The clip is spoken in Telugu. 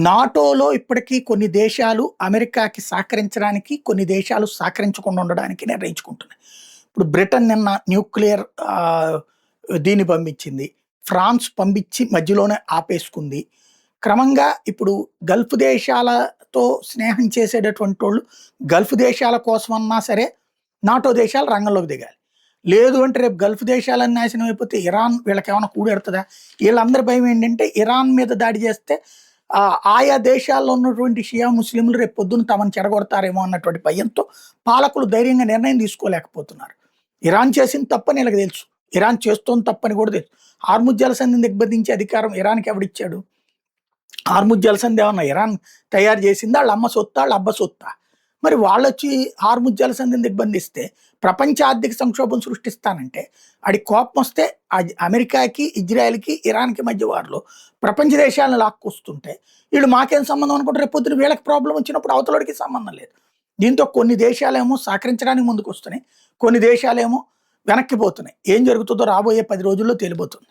నాటోలో ఇప్పటికీ కొన్ని దేశాలు అమెరికాకి సహకరించడానికి, కొన్ని దేశాలు సహకరించకుండా ఉండడానికి నిర్ణయించుకుంటున్నాయి. ఇప్పుడు బ్రిటన్ నిన్న న్యూక్లియర్ దీన్ని పంపించింది. ఫ్రాన్స్ పంపించి మధ్యలోనే ఆపేసుకుంది. క్రమంగా ఇప్పుడు గల్ఫ్ దేశాలతో స్నేహం చేసేటటువంటోళ్ళు గల్ఫ్ దేశాల కోసమన్నా సరే నాటో దేశాలు రంగంలోకి దిగాలి. లేదు అంటే రేపు గల్ఫ్ దేశాలన్నీ నాశనం అయిపోతే ఇరాన్ వీళ్ళకేమైనా కూడెడతదా? వీళ్ళందరి భయం ఏంటంటే ఇరాన్ మీద దాడి చేస్తే ఆయా దేశాల్లో ఉన్నటువంటి షియా ముస్లింలు రేపు పొద్దున తమను చెడగొడతారేమో అన్నటువంటి భయంతో పాలకులు ధైర్యంగా నిర్ణయం తీసుకోలేకపోతున్నారు. ఇరాన్ చేసింది తప్పని వీళ్ళకి తెలుసు. ఇరాన్ చేస్తోంది తప్పని కూడా తెలుసు. హార్ముజ్ జలసంధిని దిగ్బంధించే అధికారం ఇరాన్‌కి ఎవడిచ్చాడు? హార్ముజ్ జలసంధి ఏమన్నా ఇరాన్ తయారు చేసిందా? వాళ్ళ అమ్మ సొత్తా? వాళ్ళ అబ్బ సొత్తా? మరి వాళ్ళొచ్చి హార్ముజ్ జలసంధిని దిగ్బంధిస్తే ప్రపంచ ఆర్థిక సంక్షోభం సృష్టిస్తానంటే ఆడికి కోపం వస్తే అమెరికాకి, ఇజ్రాయెల్‌కి, ఇరాన్‌కి మధ్య వారిలో ప్రపంచ దేశాలను లాక్కొస్తుంటే వీళ్ళు మాకేం సంబంధం అనుకుంటే రేపు పొద్దున వీళ్ళకి ప్రాబ్లమ్ వచ్చినప్పుడు అవతలోడికి సంబంధం లేదు. దీంతో కొన్ని దేశాలేమో సహకరించడానికి ముందుకొస్తున్నాయి. కొన్ని దేశాలేమో వెనక్కిపోతున్నాయి. ఏం జరుగుతుందో రాబోయే 10 రోజుల్లో తేలిపోతుంది.